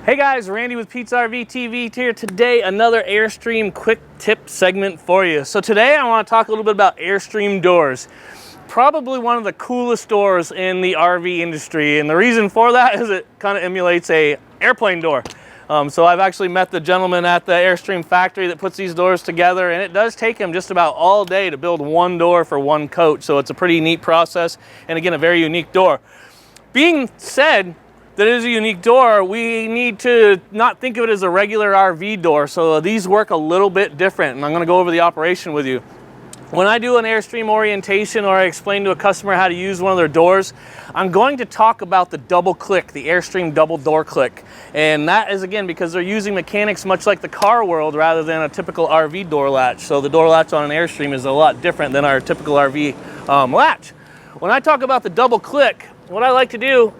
Hey guys, Randy with Pete's RV TV here today. Another Airstream quick tip segment for you. So today I want to talk a little bit about Airstream Doors. Probably one of the coolest doors in the RV industry, and the reason for that is it kind of emulates a airplane door. So I've actually met the gentleman at the Airstream factory that puts these doors together, and it does take him just about all day to build one door for one coach. So it's a pretty neat process, and again, a very unique door. Being said that it is a unique door, we need to not think of it as a regular RV door. So these work a little bit different, and I'm going to go over the operation with you. When I do an Airstream orientation or I explain to a customer how to use one of their doors, I'm going to talk about the double click, the Airstream double door click. And that is, again, because they're using mechanics much like the car world rather than a typical RV door latch. So the door latch on an Airstream is a lot different than our typical RV latch. When I talk about the double click, what I like to do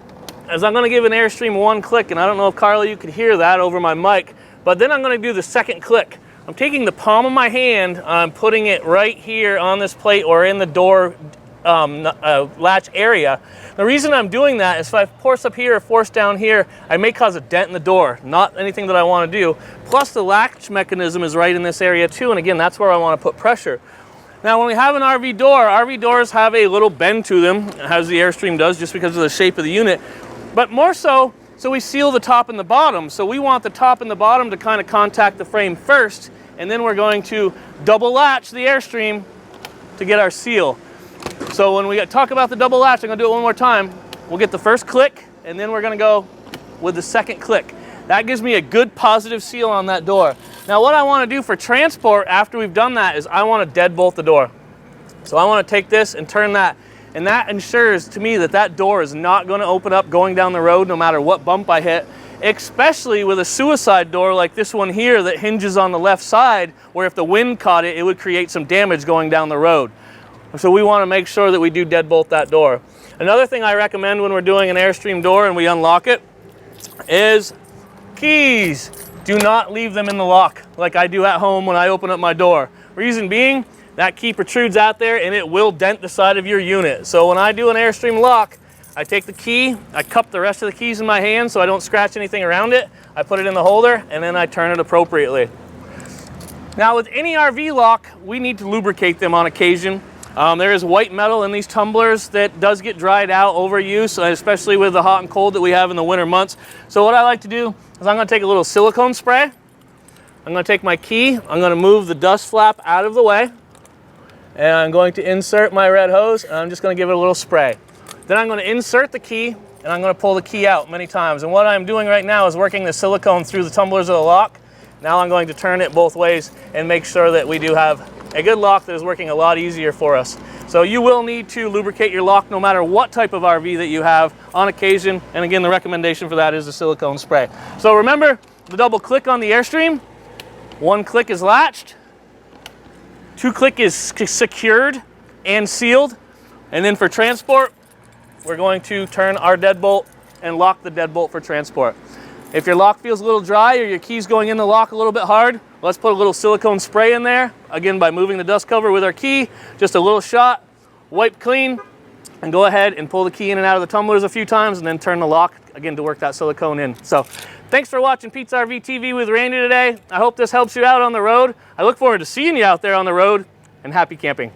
is I'm going to give an Airstream one click, and I don't know if Carla you could hear that over my mic, but then I'm going to do the second click. I'm taking the palm of my hand, I'm putting it right here on this plate or in the door latch area. The reason I'm doing that is if I force up here or force down here, I may cause a dent in the door, not anything that I want to do. Plus the latch mechanism is right in this area too, and again, that's where I want to put pressure. Now when we have an RV door, RV doors have a little bend to them, as the Airstream does, just because of the shape of the unit. But more so we seal the top and the bottom. So we want the top and the bottom to kind of contact the frame first, and then we're going to double latch the Airstream to get our seal. So when we talk about the double latch, I'm going to do it one more time. We'll get the first click, and then we're going to go with the second click. That gives me a good positive seal on that door. Now what I want to do for transport after we've done that is I want to deadbolt the door. So I want to take this and turn that. And that ensures to me that that door is not going to open up going down the road no matter what bump I hit, especially with a suicide door like this one here that hinges on the left side, where if the wind caught it, it would create some damage going down the road. So we want to make sure that we do deadbolt that door. Another thing I recommend when we're doing an Airstream door and we unlock it is keys. Do not leave them in the lock like I do at home when I open up my door. Reason being, that key protrudes out there and it will dent the side of your unit. So when I do an Airstream lock, I take the key, I cup the rest of the keys in my hand so I don't scratch anything around it. I put it in the holder and then I turn it appropriately. Now with any RV lock, we need to lubricate them on occasion. There is white metal in these tumblers that does get dried out over use, especially with the hot and cold that we have in the winter months. So what I like to do is I'm going to take a little silicone spray. I'm going to take my key, I'm going to move the dust flap out of the way. And I'm going to insert my red hose, and I'm just going to give it a little spray. Then I'm going to insert the key, and I'm going to pull the key out many times. And what I'm doing right now is working the silicone through the tumblers of the lock. Now I'm going to turn it both ways and make sure that we do have a good lock that is working a lot easier for us. So you will need to lubricate your lock no matter what type of RV that you have on occasion. And again, the recommendation for that is the silicone spray. So remember the double click on the Airstream. One click is latched. Two click is secured and sealed. And then for transport, we're going to turn our deadbolt and lock the deadbolt for transport. If your lock feels a little dry or your key's going in the lock a little bit hard, let's put a little silicone spray in there. Again, by moving the dust cover with our key, just a little shot, wipe clean, and go ahead and pull the key in and out of the tumblers a few times and then turn the lock again to work that silicone in. So thanks for watching Pete's RV TV with Randy today. I hope this helps you out on the road. I look forward to seeing you out there on the road, and happy camping.